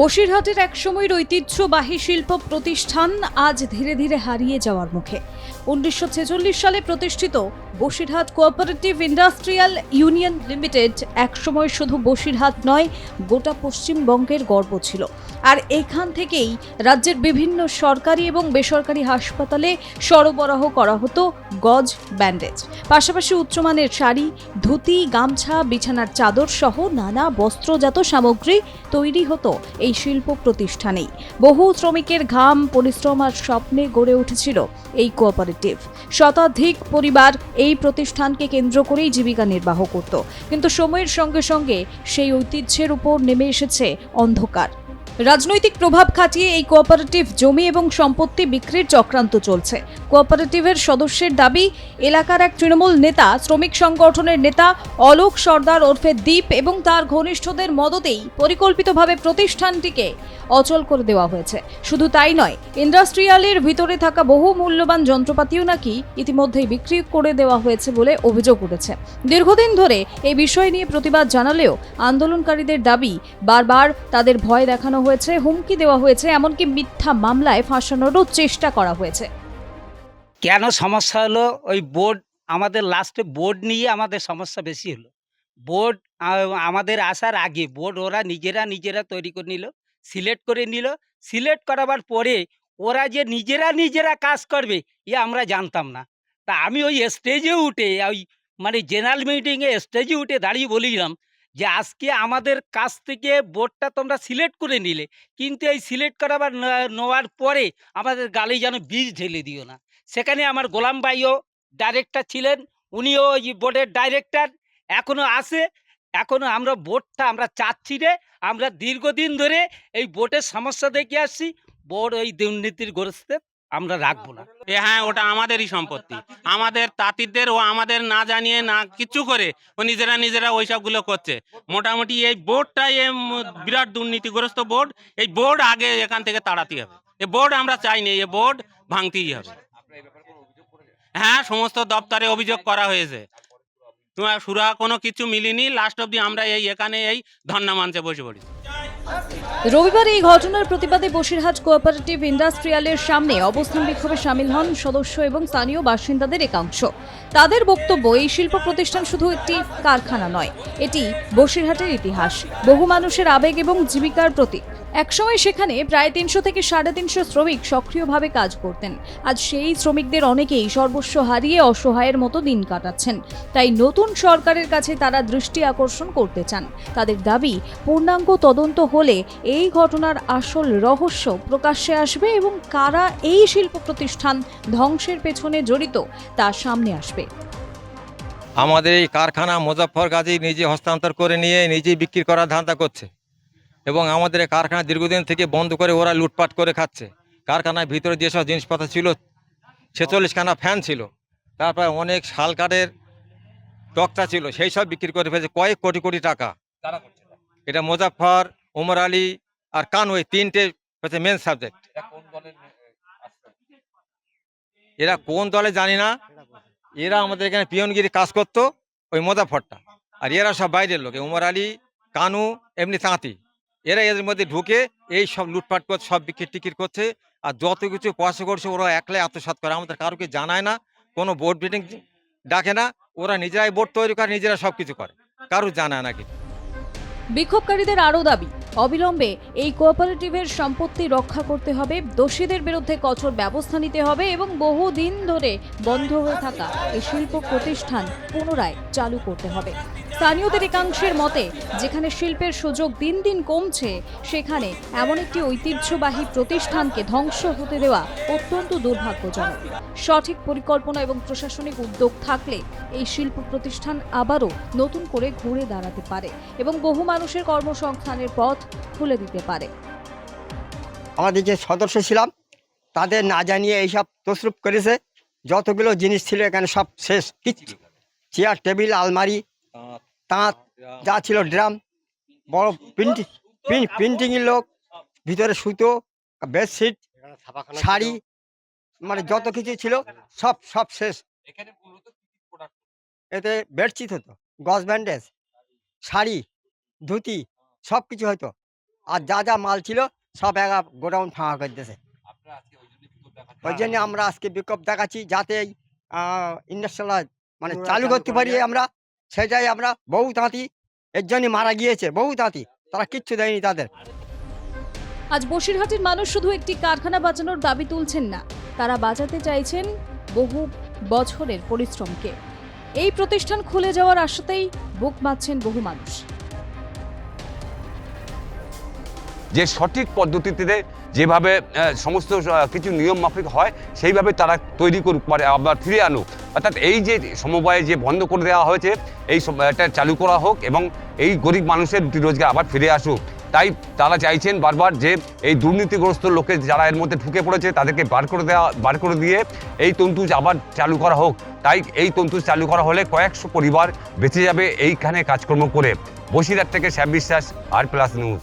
বসিরহাটের একসময়ের ঐতিহ্যবাহী শিল্প প্রতিষ্ঠান আজ ধীরে ধীরে হারিয়ে যাওয়ার মুখে। 1946 সালে প্রতিষ্ঠিত Basirhat cooperative industrial union limited একসময় শুধু বসিরহাট নয়, গোটা পশ্চিমবঙ্গের গর্ব ছিল। আর এখান থেকেই রাজ্যের বিভিন্ন সরকারি এবং বেসরকারি হাসপাতালে সরবরাহ করা হতো গজ, ব্যান্ডেজ, পাশাপাশি উচ্চমানের শাড়ি, ধুতি, গামছা, বিছানার চাদর সহ নানা বস্ত্রজাত সামগ্রী তৈরি হতো এই শিল্প প্রতিষ্ঠানেই। বহু শ্রমিকের ঘাম, পরিশ্রম আর স্বপ্নে গড়ে উঠেছিল এই কোঅপারেটিভ। শতাধিক পরিবার এই প্রতিষ্ঠানকে কেন্দ্র করেই জীবিকা নির্বাহ করত, কিন্তু সময়ের সঙ্গে সঙ্গে সেই ঐতিহ্যের উপর নেমে এসেছে অন্ধকার। রাজনৈতিক প্রভাব খাটিয়ে এই কোঅপারেটিভ জমি এবং সম্পত্তি বিক্রির চক্রান্ত চলছে। কোঅপারেটিভের সদস্যের দাবি, এলাকার এক তৃণমূল নেতা, শ্রমিক সংগঠনের নেতা অলোক সর্দার ওরফে দীপ এবং তার ঘনিষ্ঠদের মদতেই পরিকল্পিতভাবে প্রতিষ্ঠানটিকে অচল করে দেওয়া হয়েছে। শুধু তাই নয়, ইন্ডাস্ট্রিয়ালের ভিতরে থাকা বহু মূল্যবান যন্ত্রপাতিও নাকি ইতিমধ্যেই বিক্রি করে দেওয়া হয়েছে বলে অভিযোগ উঠেছে। দীর্ঘদিন ধরে এই বিষয় নিয়ে প্রতিবাদ জানালেও আন্দোলনকারীদের দাবি, বারবার তাদের ভয় দেখানো হয়েছে, হুমকি দেওয়া হয়েছে, এমনকি মিথ্যা মামলায় ফাঁসানোরও চেষ্টা করা হয়েছে। কেন সমস্যা হলো? ওই বোর্ড, আমাদের লাস্টে বোর্ড নিয়ে আমাদের সমস্যা বেশি হলো। বোর্ড আমাদের আসার আগে বোর্ড ওরা নিজেরা তৈরি করে নিল, সিলেক্ট করে নিল। সিলেক্ট করাবার পরে ওরা যে নিজেরা কাজ করবে আমরা জানতাম না। তা আমি ওই স্টেজে উঠে মানে জেনারেল মিটিংয়ে স্টেজে উঠে দাঁড়িয়ে বলিলাম যে আজকে আমাদের কাছ থেকে বোর্ডটা তোমরা সিলেক্ট করে নিলে, কিন্তু এই সিলেক্ট করাবার নেওয়ার পরে আমাদের গালে যেন বীজ ঢেলে দিও না। সেখানে আমার গোলাম ভাইও ডাইরেক্টর ছিলেন, উনিও ওই বোর্ডের ডাইরেক্টর, এখনো আছে। এখনো আমরা বোর্ডটা আমরা চাচ্ছি রে, আমরা দীর্ঘদিন ধরে এই বোর্ডের সমস্যা দেখে আসছি। বোর্ড ওই দুর্নীতির গ্রস্তে আমরা রাখবো না। হ্যাঁ, ওটা আমাদেরই সম্পত্তি। আমাদের তাঁতিদের ও আমাদের না জানিয়ে না কিছু করে ও নিজেরা ওইসবগুলো করছে। মোটামুটি এই বোর্ডটাই বিরাট দুর্নীতিগ্রস্ত বোর্ড। এই বোর্ড আগে এখান থেকে তাড়াতে হবে। এই বোর্ড আমরা চাইনি, এই বোর্ড ভাঙতেই হবে। হ্যাঁ, সমস্ত দপ্তরে অভিযোগ করা হয়েছে, তোমার সুরা কোনো কিছু মিলিনি। লাস্ট অব্দি আমরা এখানে এই ধর্ণা মঞ্চে বসে পড়ি। রবিবার এই ঘটনার প্রতিবাদে বসিরহাট কোঅপারেটিভ ইন্ডাস্ট্রিয়ালের সামনে অবস্থান বিক্ষোভে সামিল হন সদস্য এবং স্থানীয় বাসিন্দাদের একাংশ। তাদের বক্তব্য, এই শিল্প প্রতিষ্ঠান শুধু একটি কারখানা নয়, এটি বসিরহাটের ইতিহাস, বহু মানুষের আবেগ এবং জীবিকার প্রতীক। একসময় সেখানে প্রায় 300 থেকে 350 শ্রমিক সক্রিয়ভাবে কাজ করতেন। আজ সেই শ্রমিকদের অনেকেই সর্বস্ব হারিয়ে অসহায়ের মতো দিন কাটাচ্ছেন। তাই নতুন সরকারের কাছে তারা দৃষ্টি আকর্ষণ করতে চান। তাদের দাবি, পূর্ণাঙ্গ তদন্ত হলে এই ঘটনার আসল রহস্য প্রকাশ্যে আসবে এবং কারা এই শিল্প প্রতিষ্ঠান ধ্বংসের পেছনে জড়িত তা সামনে আসবে। আমাদের এই কারখানা মুজাফফরগাজী নিজে হস্তান্তর করে নিয়ে নিজেই বিক্রি করার ধান্দা করছে এবং আমাদের এই কারখানা দীর্ঘদিন থেকে বন্ধ করে ওরা লুটপাট করে খাচ্ছে। কারখানার ভিতরে যেসব জিনিসপত্র ছিল, 46খানা ফ্যান ছিল, তারপর অনেক শাল কাঠের তক্তা ছিল, সেই সব বিক্রি করে ফেলেছে কয়েক কোটি কোটি টাকা। এটা মুজাফফর, ওমর আলী আর কানওয়ে, তিনটে হচ্ছে মেন সাবজেক্ট। এরা কোন দলে জানি না, এরা আমাদের এখানে পিয়নগিরি কাজ করতো ওই মুজাফফরটা, আর এরা সব বাইরের লোক, ওমর আলী, কানু, এমনি তাঁতি, এরা এদের মধ্যে ঢুকে এই সব লুটপাট করছে, সব বিক্রি টিকিট করছে। আর যত কিছু পয়সা করছে ওরা একলাই আত্মসাৎ করে, আমাদের কারোকে জানায় না, কোনো বোর্ড মিটিং ডাকে না, ওরা নিজেরাই বোর্ড তৈরি করে, নিজেরা সব কিছু করে, কারো জানায় না কিছু। বিক্ষোভকারীদের আরও দাবি, অবিলম্বে এই কোঅপারেটিভের সম্পত্তি রক্ষা করতে হবে, দোষীদের বিরুদ্ধে কঠোর ব্যবস্থা নিতে হবে এবং বহুদিন ধরে বন্ধ হয়ে থাকা এই শিল্প প্রতিষ্ঠান পুনরায় চালু করতে হবে। স্থানীয়দের একাংশের মতে, যেখানে শিল্পের সুযোগ দিন দিন কমছে, সেখানে এমন একটি ঐতিহ্যবাহী প্রতিষ্ঠানকে ধ্বংস হতে দেওয়া অত্যন্ত দুর্ভাগ্যজনক। সঠিক পরিকল্পনা এবং প্রশাসনিক উদ্যোগ থাকলে এই শিল্প প্রতিষ্ঠান আবারও নতুন করে ঘুরে দাঁড়াতে পারে এবং বহু মানুষের কর্মসংস্থানের পথ খুলে দিতে পারে। আমাদের যে সদস্য ছিলাম তাদের না জানিয়ে এইসব তসরুপ করেছে। যতগুলো জিনিস ছিল এখানে সব শেষ, কিচ্ছু, চেয়ার, টেবিল, আলমারি, তাঁত, যা ছিল, ড্রাম, বড় প্রিন্টিংয়ের লোক, ভিতরে সুতো, বেডশিট, শাড়ি, মানে যত কিছু ছিল সব সব শেষ। এতে বেডশিট হতো, গজ ব্যান্ডেজ, শাড়ি, ধুতি, সব কিছু হতো। আর যা যা মাল ছিল সব একা গোডাউন ফাঁকা করে দিয়েছে। ওই জন্য আমরা আজকে বিক্ষোভ দেখাচ্ছি, যাতে এই ইন্ডাস্ট্রিয়াল মানে চালু করতে পারি আমরা, সেটাই আমরা। বহু তাঁতি এর জন্য মারা গিয়েছে, বহু তাঁতি, তারা কিচ্ছু দেয়নি তাদের। আজ বসিরহাটের মানুষ শুধু একটি কারখানা বাঁচানোর দাবি তুলছেন না, তারা বাঁচাতে চাইছেন বহু বছরের পরিশ্রমকে। এই প্রতিষ্ঠান খুলে যাওয়ার আশাতেই বুক বাঁধছেন বহু মানুষ। যে সঠিক পদ্ধতিতে যেভাবে সমস্ত কিছু নিয়ম মাফিক হয় সেইভাবে তারা তৈরি করুক, মানে আবার ফিরে আনুক। অর্থাৎ এই যে সমবায় যে বন্ধ করে দেওয়া হয়েছে, এই এটা চালু করা হোক এবং এই গরিব মানুষের রুটি রোজগার আবার ফিরে আসুক। তাই তারা চাইছেন বারবার যে এই দুর্নীতিগ্রস্ত লোকে যারা এর মধ্যে ঢুকে পড়েছে তাদেরকে বার করে দিয়ে এই তন্তুজ আবার চালু করা হোক। তাই এই তন্তুজ চালু করা হলে কয়েকশো পরিবার বেঁচে যাবে এইখানে কাজকর্ম করে। বসিরহাট থেকে শ্যাম বিশ্বাস, আর প্লাস নিউজ।